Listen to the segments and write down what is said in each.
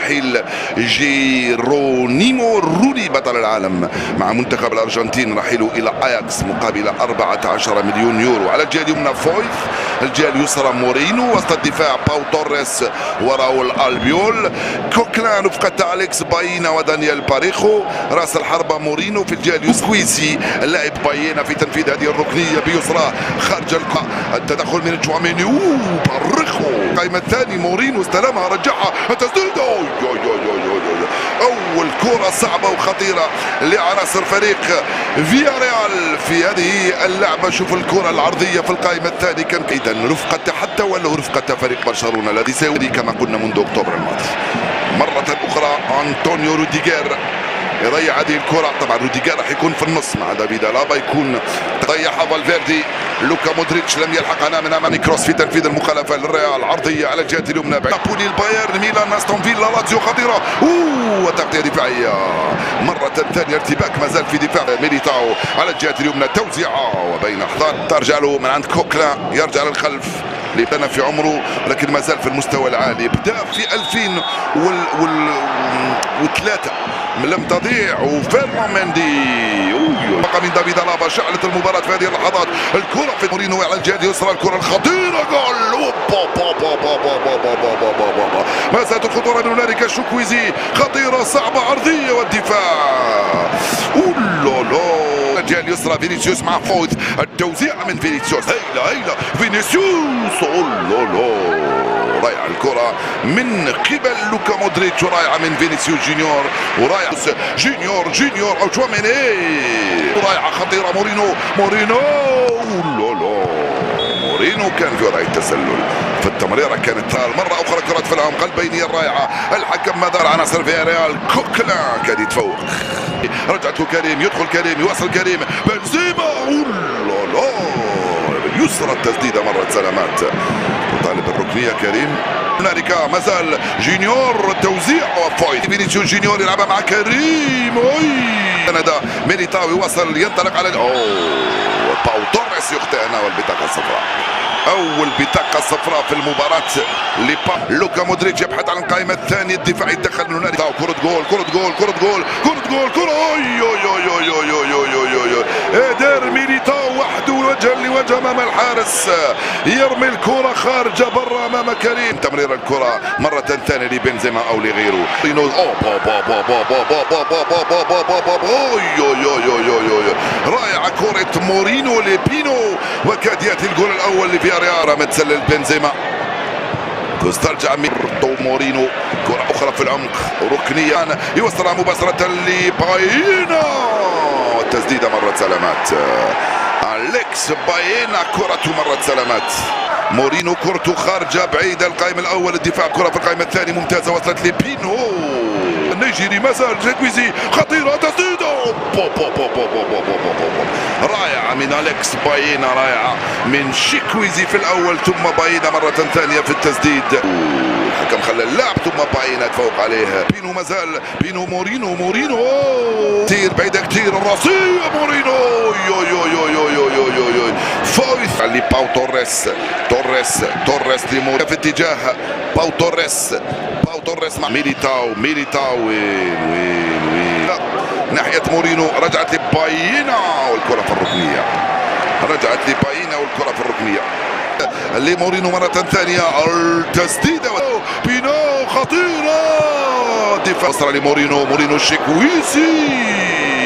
رحيل جيرونيمو رولي بطل العالم مع منتخب الأرجنتين، رحيله إلى أياكس مقابل 14 مليون يورو. على الجهة اليمنى فويث، الجهة اليسرى مورينو، وسط الدفاع باو توريس وراول البيول، كوكلان رفقة أليكس باينا ودانيال باريخو، راس الحربة مورينو. في الجهة اليسويسي اللاعب باينا في تنفيذ هذه الركنية بيسرى خارج التدخل من تشواميني باريخو. القائمة الثاني مورينو استلمها رجعها التسديد، أول كرة صعبة وخطيرة لعناصر فريق فياريال في هذه اللعبة. شوف الكرة العرضية في القائمة الثانية كان إذا رفقة حتى ولا رفقة فريق برشلونة الذي سيودي كما قلنا منذ أكتوبر الماضي. مرة أخرى أنطونيو روديغير يضيع هذه الكرة. طبعا روديغير راح يكون في النص مع دافيد ألابا، يكون ضيعها فالفيردي. لوكا مودريتش لم يلحق من امام كروس في تنفيذ المخالفه للريال. عرضيه على الجهه اليمنى نابولي، البايرن، ميلان، استون فيلا، لاتسيو خطيره وتغطيه دفاعيه. مره ثانيه ارتباك ما زال في دفاع ميليتاو على الجهه اليمنى، توزيعه وبين احضان ترجع له من عند كوكلا، يرجع للخلف لبنى في عمره لكن ما زال في المستوى العالي. بدا في 2003 لم تضيع. وفيرمان مندي بقى من دافيد ألابا، شعلت المباراة في هذه اللحظات. الكرة في مورينو على الجهة اليسرى، الكرة الخطيرة، جول. ما زالت الخطورة من هنالك. شوكويزي خطيرة صعبة عرضية والدفاع. الجهة اليسرى فينيسيوس مع فويث، التوزيع من فينيسيوس، هيلا فينيسيوس. رائعة الكرة من قبل لوكا مودريتش، ورائعة من فينيسيوس جونيور، ورائعة جونيور أو تشواميني، رائعة خطيرة. مورينو كان في وضع التسلل في التمريرة، كانت مرة أخرى كرة في العمق البينية الرائعة. الحكم ما دار عناصر فياريال، كوكلا كان يتفوق. رجعته كريم، يدخل كريم، يوصل كريم، بنزيما باليسرى التسديدة مرة سلامات. طالب الركنية كريم. هنالك مازال جونيور، توزيع وفويت. فينيسيوس جونيور يلعبها مع كريم. كندا ميليتاو يوصل، ينطلق على باو توريس يخطئ هنا والبطاقة الصفراء. أول بطاقة صفراء في المباراة لوكا مودريتش يبحث عن القائمة الثانية. الدفاع يتدخل من هنالك. كرة جول. دار ميليتاو وحده وجها لوجه امام الحارس، يرمي الكرة خارجة برا امام كريم. تمرير الكرة مرة ثانية لبنزيما او لغيره. رائعة كرة مورينو لبينو، وكاد ياتي الجول الاول لفياريال. متسلل بنزيما، تسترجع مورينو، كرة أخرى في العمق، ركنية يوصلها مباشرة لباينا، تسديدة مرة سلامات. أليكس باينا كرة مرة سلامات. مورينو كرته خارجة بعيدة. القائم الأول الدفاع، كرة في القائمة الثانية ممتازة وصلت لبينو. النيجيري مازال جاكويزي، خطيرة، تسديدة رائعة من أليكس باينا، رائعة من شيكويزي في الأول ثم باينا مرة ثانية في التسديد. الحكم خلى اللاعب ثم باينا تفوق عليه. بينو مازال، بينو مورينو كثير بعيدة، كثير الراسية مورينو. فويث لباو توريس لمورينو في اتجاه باو توريس مع ميليتاو وين ناحية مورينو. رجعت لباينا والكرة في الركنية، لمورينو مرة ثانية. التسديدة بينو خطيرة، دفاع وصل لمورينو الشيكويسي.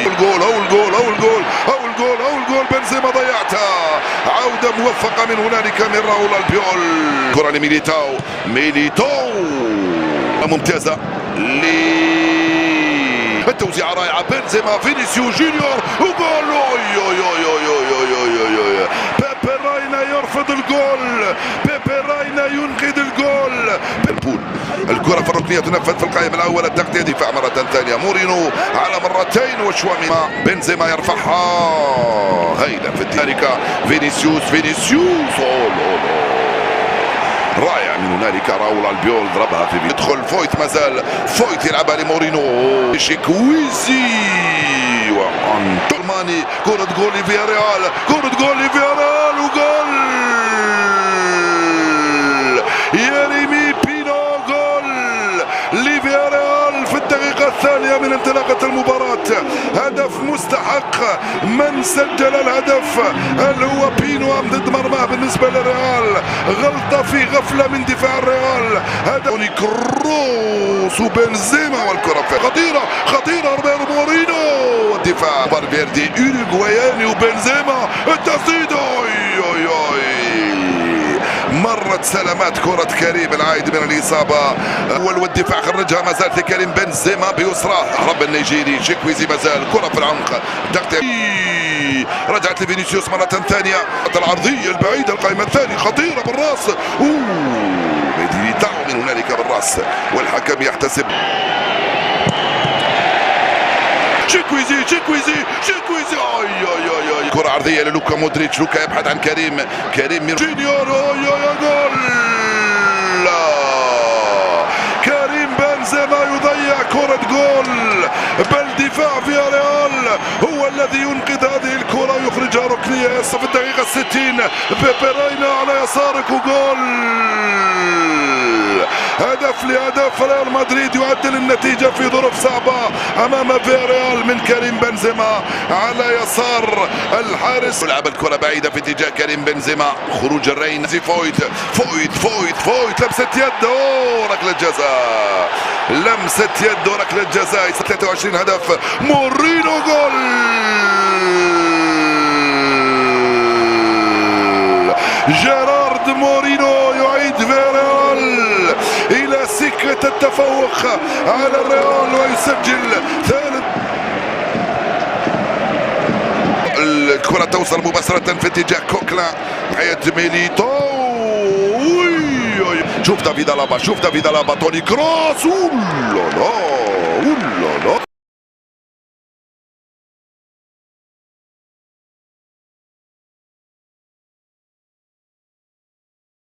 الجول بنزيما ضيعتها. عودة موفقة من هنالك من راول البيول. كرة لميليتاو ممتازة. التوزيع رائعة. بنزيما، فينيسيوس جونيور، وجول. بيبي راينا يرفض الجول، بيبي راينا ينقذ الجول. الكرة في الركنية تنفذ في القائم الأول. التغطية دفاع مرة ثانية. مورينو على مرتين وشوامي. بنزيما يرفعها، هيلا في ذلك فينيسيوس. رائع من هنالك. راول البيول ضربها في يدخل فويث، مازال فويث يلعبها لمورينو. شيكويزي وأنطولماني، كرة جول لفياريال، وجول. يرمي بينو، جول لفياريال. انطلاقة المباراة. هدف مستحق. من سجل الهدف هل هو بينو ام ضد مرماه بالنسبة للريال؟ غلطة في غفلة من دفاع الريال. هدف كروس وبنزيما والكرة خطيرة خطيرة. روبرتو مورينو والدفاع فالفيردي أوروغواياني وبنزيما التسديد. مرت سلامات كرة كريم العايد من الإصابة والدفاع خرجها. ما زال كريم بنزيما بيسراه. هرب النيجيري شيكويزي ما زال كرة في العمق. رجعت لفينيسيوس مرة ثانية. العرضية البعيدة القائمة الثانية خطيرة بالراس. ميليتاو من هنالك بالراس والحكم يحتسب. شيكويزي كرة عرضية للوكا مودريتش. لوكا يبحث عن كريم جونيور. جول. كريم بنزيما يضيع كرة جول. بل دفاع فياريال هو الذي ينقذ هذه الكرة ويخرجها ركنية في الدقيقة 60. بيبرينا على يسارك وجول. هدف لهدف. ريال مدريد يعدل النتيجة في ظروف صعبة أمام فياريال من كريم بنزيما على يسار الحارس. لعب الكرة بعيدة في اتجاه كريم بنزيما. خروج الرين. فويت لمسة يد. ركلة جزاء. لمسة يد وركلة جزاء. 23 هدف. مورينو جول. جيرارد مورينو يعيد فياريال إلى سكة التفوق على الريال ويسجل ثالث. الكرة توصل مباشرة في اتجاه كوكلا. حياة ميليتو. شوف دافيد ألابا. توني كروس.